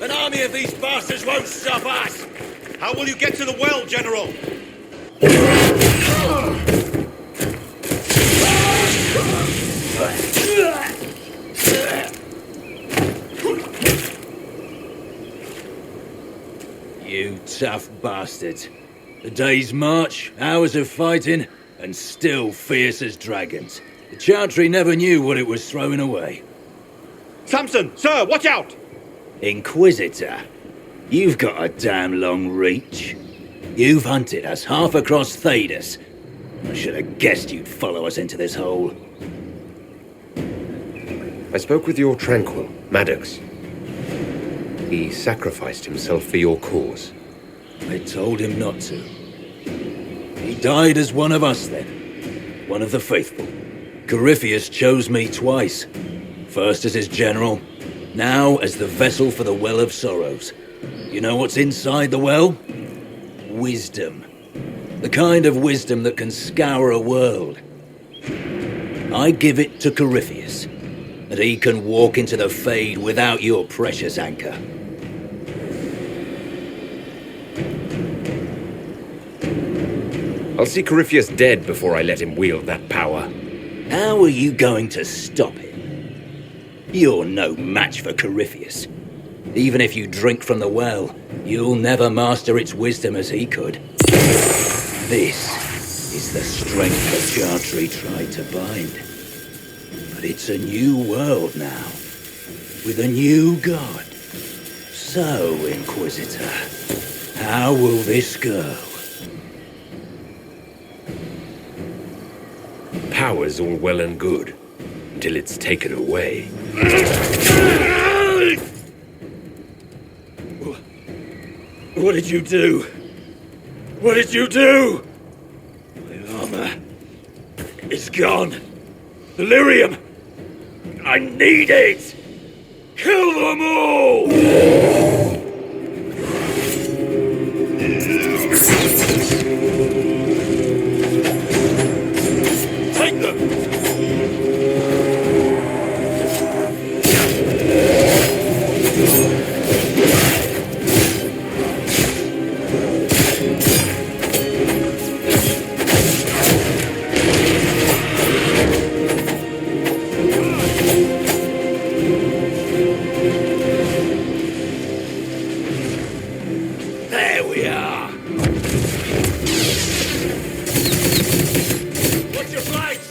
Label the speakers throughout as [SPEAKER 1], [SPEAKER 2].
[SPEAKER 1] An army of these bastards won't stop us!
[SPEAKER 2] How will you get to the well, General?
[SPEAKER 1] You tough bastards. A day's march, hours of fighting, and still fierce as dragons. The Chantry never knew what it was throwing away.
[SPEAKER 2] Samson, sir, watch out!
[SPEAKER 1] Inquisitor, you've got a damn long reach. You've hunted us half across Thedas. I should have guessed you'd follow us into this hole.
[SPEAKER 3] I spoke with your Tranquil, Maddox. He sacrificed himself for your cause.
[SPEAKER 1] I told him not to. He died as one of us then. One of the faithful. Corypheus chose me twice. First as his general, now as the vessel for the Well of Sorrows. You know what's inside the well? Wisdom. The kind of wisdom that can scour a world. I give it to Corypheus, that he can walk into the Fade without your precious anchor.
[SPEAKER 3] I'll see Corypheus dead before I let him wield that power.
[SPEAKER 1] How are you going to stop it? You're no match for Corypheus. Even if you drink from the well, you'll never master its wisdom as he could. This is the strength the Chantry tried to bind. But it's a new world now, with a new god. So, Inquisitor, how will this go?
[SPEAKER 3] Power's all well and good, until it's taken away.
[SPEAKER 1] What did you do? What did you do? My armor. It's gone. The lyrium. I need it! Kill them all! Take them! There we are! What's your flanks?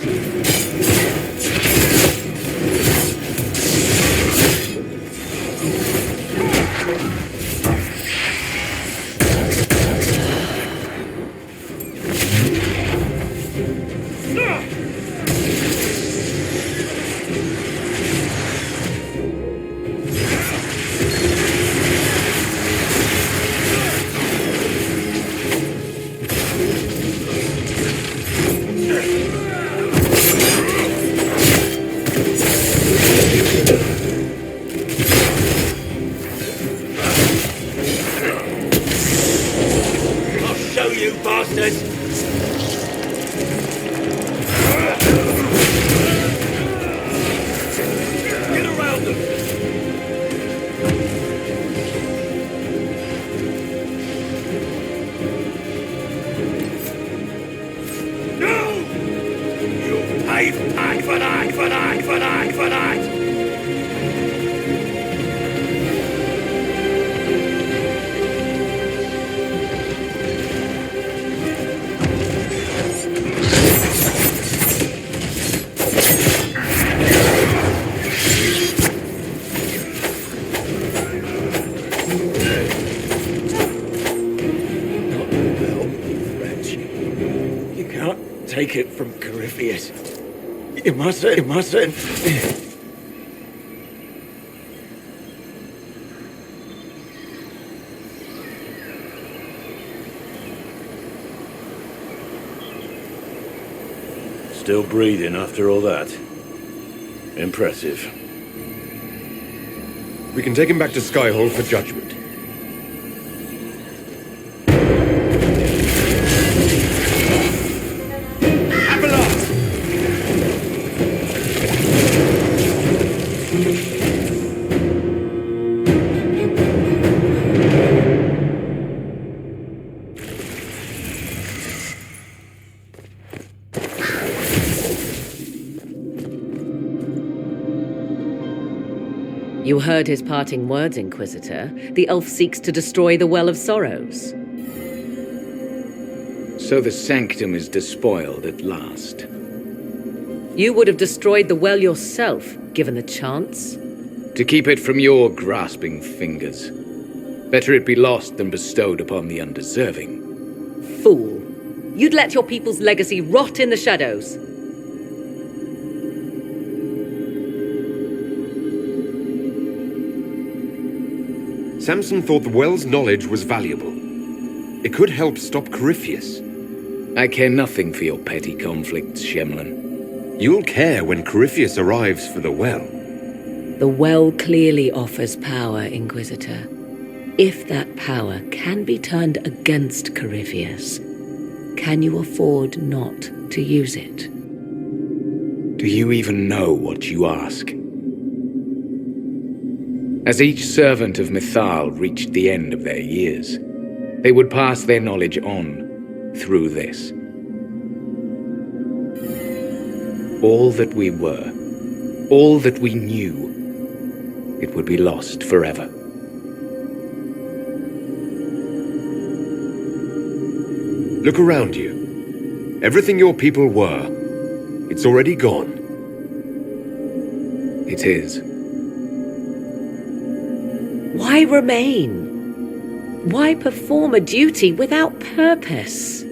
[SPEAKER 1] I'll show you, bastards! Get around them! No! You'll pay for that, for that, for that, for that, for that! Take it from Corypheus. You mustn't.
[SPEAKER 4] Still breathing after all that? Impressive.
[SPEAKER 3] We can take him back to Skyhall for judgment.
[SPEAKER 5] You heard his parting words, Inquisitor. The elf seeks to destroy the Well of Sorrows.
[SPEAKER 6] So the sanctum is despoiled at last.
[SPEAKER 5] You would have destroyed the well yourself, given the chance.
[SPEAKER 6] To keep it from your grasping fingers. Better it be lost than bestowed upon the undeserving.
[SPEAKER 5] Fool. You'd let your people's legacy rot in the shadows.
[SPEAKER 3] Samson thought the well's knowledge was valuable. It could help stop Corypheus.
[SPEAKER 6] I care nothing for your petty conflicts, Shemlin.
[SPEAKER 3] You'll care when Corypheus arrives for the well.
[SPEAKER 5] The well clearly offers power, Inquisitor. If that power can be turned against Corypheus, can you afford not to use it?
[SPEAKER 6] Do you even know what you ask? As each servant of Mythal reached the end of their years, they would pass their knowledge on through this. All that we were, all that we knew, it would be lost forever.
[SPEAKER 3] Look around you. Everything your people were, it's already gone.
[SPEAKER 6] It is.
[SPEAKER 5] Why remain? Why perform a duty without purpose?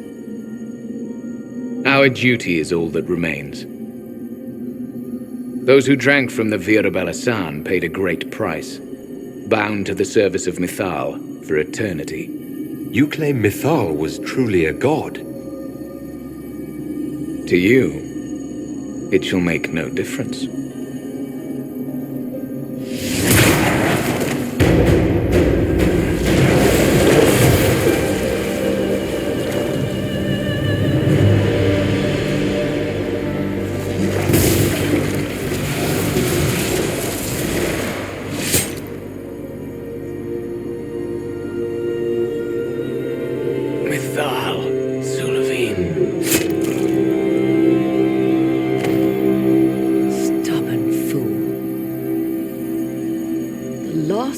[SPEAKER 6] Our duty is all that remains. Those who drank from the Virabalasan paid a great price, bound to the service of Mythal for eternity.
[SPEAKER 3] You claim Mythal was truly a god.
[SPEAKER 6] To you, it shall make no difference.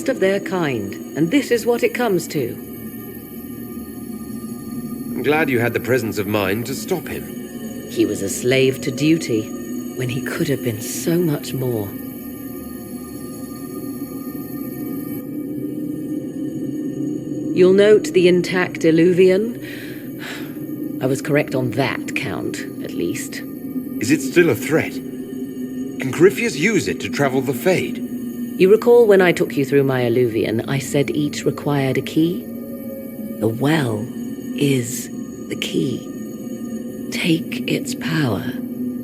[SPEAKER 5] Of their kind, and this is what it comes to.
[SPEAKER 3] I'm glad you had the presence of mind to stop him.
[SPEAKER 5] He was a slave to duty, when he could have been so much more. You'll note the intact Illuvian. I was correct on that count, at least.
[SPEAKER 3] Is it still a threat? Can Corypheus use it to travel the Fade?
[SPEAKER 5] You recall when I took you through my Illuvian, I said each required a key? The well is the key. Take its power,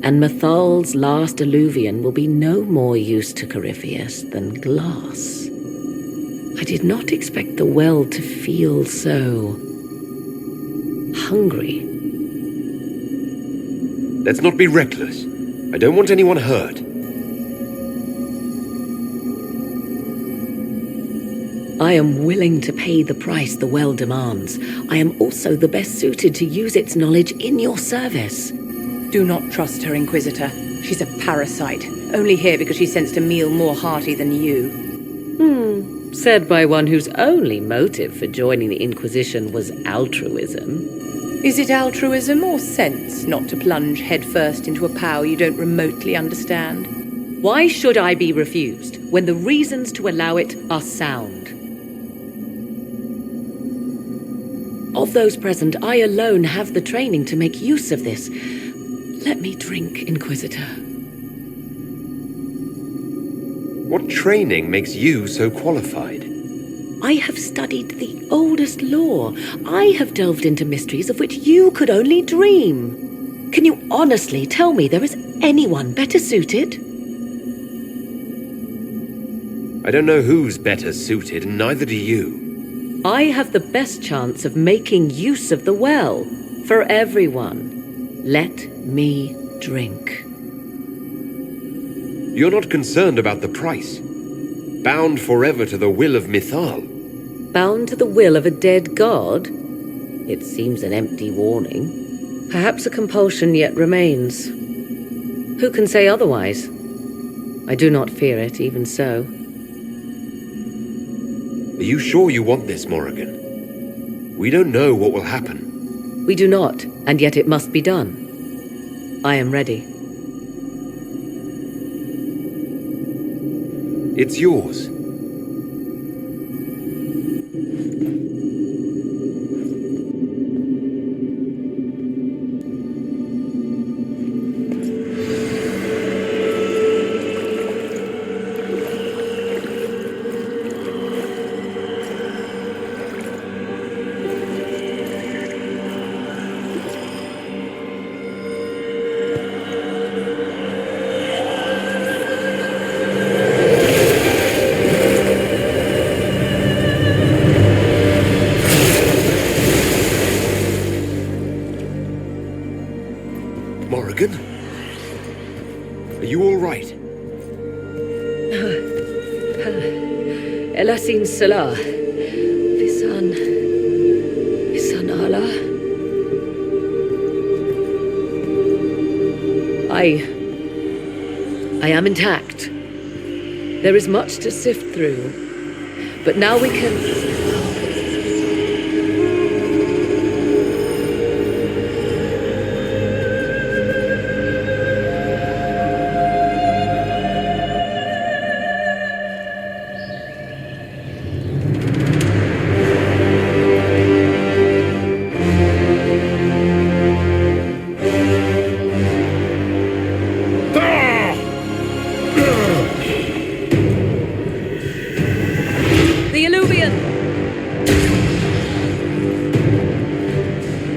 [SPEAKER 5] and Mythal's last Illuvian will be no more use to Corypheus than glass. I did not expect the well to feel so hungry.
[SPEAKER 3] Let's not be reckless. I don't want anyone hurt.
[SPEAKER 5] I am willing to pay the price the well demands. I am also the best suited to use its knowledge in your service.
[SPEAKER 7] Do not trust her, Inquisitor. She's a parasite, only here because she sensed a meal more hearty than you.
[SPEAKER 5] Said by one whose only motive for joining the Inquisition was altruism.
[SPEAKER 7] Is it altruism or sense not to plunge headfirst into a power you don't remotely understand?
[SPEAKER 5] Why should I be refused when the reasons to allow it are sound? Of those present, I alone have the training to make use of this. Let me drink, Inquisitor.
[SPEAKER 3] What training makes you so qualified?
[SPEAKER 5] I have studied the oldest lore. I have delved into mysteries of which you could only dream. Can you honestly tell me there is anyone better suited?
[SPEAKER 3] I don't know who's better suited, and neither do you.
[SPEAKER 5] I have the best chance of making use of the well for everyone. Let me drink.
[SPEAKER 3] You're not concerned about the price. Bound forever to the will of Mythal.
[SPEAKER 5] Bound to the will of a dead god? It seems an empty warning. Perhaps a compulsion yet remains. Who can say otherwise? I do not fear it, even so.
[SPEAKER 3] Are you sure you want this, Morrigan? We don't know what will happen.
[SPEAKER 5] We do not, and yet it must be done. I am ready.
[SPEAKER 3] It's yours. Morrigan? Are you all right?
[SPEAKER 5] Elasin Salah. Visan Allah. I am intact. There is much to sift through, but now we can...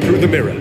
[SPEAKER 3] Through the mirror.